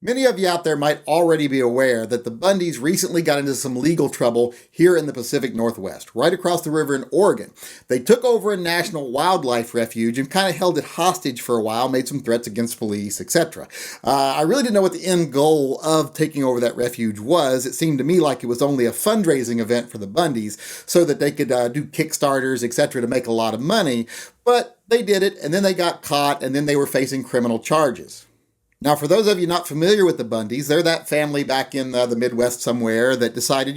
Many of you out there might already be aware that the Bundys recently got into some legal trouble here in the Pacific Northwest, right across the river in Oregon. They took over a national wildlife refuge and kind of held it hostage for a while, made some threats against police, etc. I really didn't know what the end goal of taking over that refuge was. It seemed to me like it was only a fundraising event for the Bundys so that they could do Kickstarters, etc. to make a lot of money. But they did it, and then they got caught, and then they were facing criminal charges. Now, for those of you not familiar with the Bundys, they're that family back in the Midwest somewhere that decided,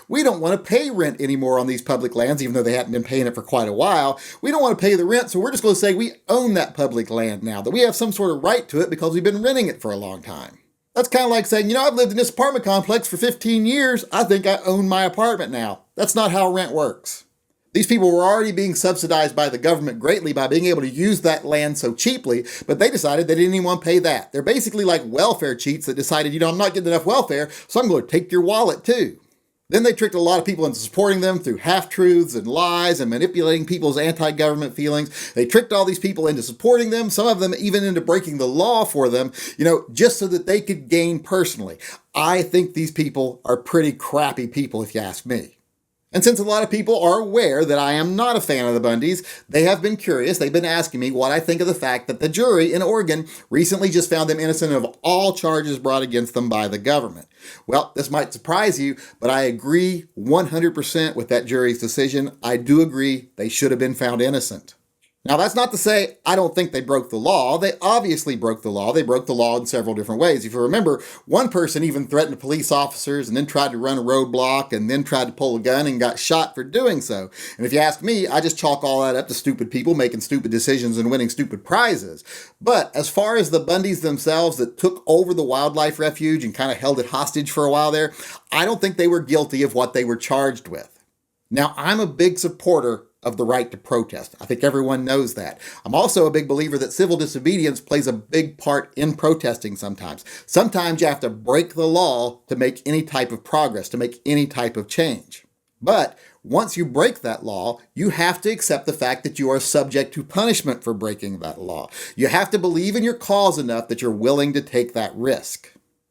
we don't want to pay rent anymore on these public lands, even though they hadn't been paying it for quite a while. We don't want to pay the rent, so we're just going to say we own that public land now, that we have some sort of right to it because we've been renting it for a long time. That's kind of like saying, I've lived in this apartment complex for 15 years. I think I own my apartment now. That's not how rent works. These people were already being subsidized by the government greatly by being able to use that land so cheaply, but they decided they didn't even want to pay that. They're basically like welfare cheats that decided, I'm not getting enough welfare, so I'm going to take your wallet too. Then they tricked a lot of people into supporting them through half-truths and lies and manipulating people's anti-government feelings. They tricked all these people into supporting them, some of them even into breaking the law for them, just so that they could gain personally. I think these people are pretty crappy people, if you ask me. And since a lot of people are aware that I am not a fan of the Bundys, they have been curious. They've been asking me what I think of the fact that the jury in Oregon recently just found them innocent of all charges brought against them by the government. Well, this might surprise you, but I agree 100% with that jury's decision. I do agree they should have been found innocent. Now, that's not to say I don't think they broke the law. They obviously broke the law. They broke the law in several different ways. If you remember, one person even threatened police officers and then tried to run a roadblock and then tried to pull a gun and got shot for doing so. And if you ask me, I just chalk all that up to stupid people making stupid decisions and winning stupid prizes. But as far as the Bundys themselves that took over the wildlife refuge and kind of held it hostage for a while there, I don't think they were guilty of what they were charged with. Now, I'm a big supporter of the right to protest. I think everyone knows that. I'm also a big believer that civil disobedience plays a big part in protesting sometimes. Sometimes you have to break the law to make any type of progress, to make any type of change. But once you break that law, you have to accept the fact that you are subject to punishment for breaking that law. You have to believe in your cause enough that you're willing to take that risk.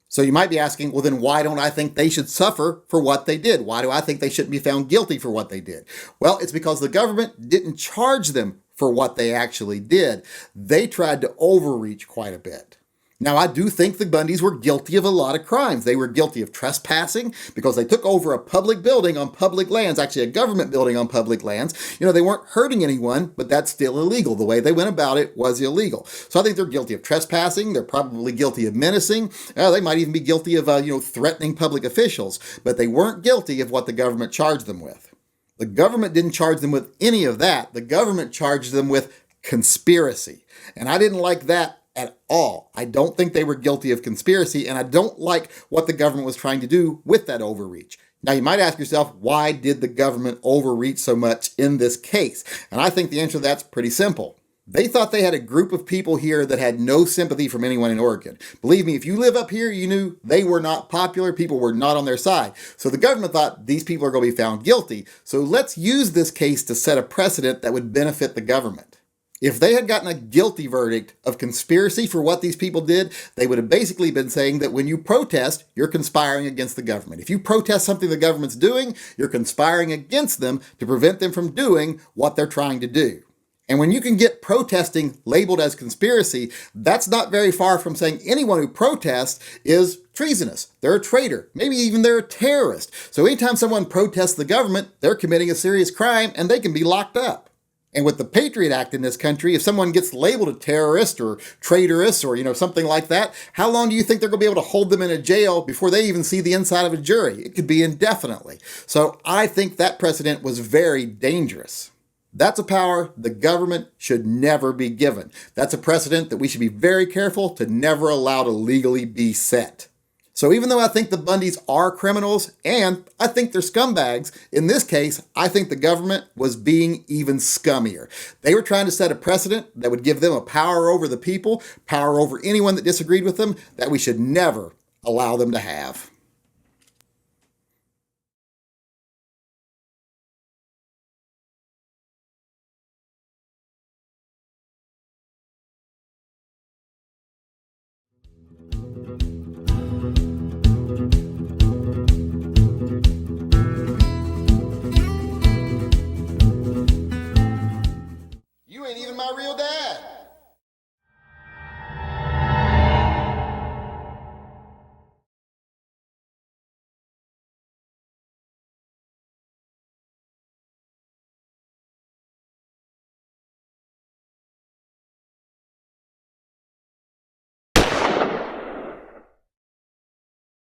So you might be asking, well, then why don't I think they should suffer for what they did? Why do I think they shouldn't be found guilty for what they did? Well, it's because the government didn't charge them for what they actually did. They tried to overreach quite a bit. Now, I do think the Bundys were guilty of a lot of crimes. They were guilty of trespassing because they took over a public building on public lands, actually a government building on public lands. They weren't hurting anyone, but that's still illegal. The way they went about it was illegal. So I think they're guilty of trespassing. They're probably guilty of menacing. They might even be guilty of, threatening public officials, but they weren't guilty of what the government charged them with. The government didn't charge them with any of that. The government charged them with conspiracy. And I didn't like that at all. I don't think they were guilty of conspiracy, and I don't like what the government was trying to do with that overreach. Now, you might ask yourself, why did the government overreach so much in this case? And I think the answer to that's pretty simple. They thought they had a group of people here that had no sympathy from anyone in Oregon. Believe me, if you live up here, you knew they were not popular. People were not on their side. So the government thought these people are going to be found guilty. So let's use this case to set a precedent that would benefit the government. If they had gotten a guilty verdict of conspiracy for what these people did, they would have basically been saying that when you protest, you're conspiring against the government. If you protest something the government's doing, you're conspiring against them to prevent them from doing what they're trying to do. And when you can get protesting labeled as conspiracy, that's not very far from saying anyone who protests is treasonous. They're a traitor. Maybe even they're a terrorist. So anytime someone protests the government, they're committing a serious crime and they can be locked up. And with the Patriot Act in this country, if someone gets labeled a terrorist or traitorous or, something like that, how long do you think they're going to be able to hold them in a jail before they even see the inside of a jury? It could be indefinitely. So I think that precedent was very dangerous. That's a power the government should never be given. That's a precedent that we should be very careful to never allow to legally be set. So even though I think the Bundys are criminals and I think they're scumbags, in this case, I think the government was being even scummier. They were trying to set a precedent that would give them a power over the people, power over anyone that disagreed with them, that we should never allow them to have.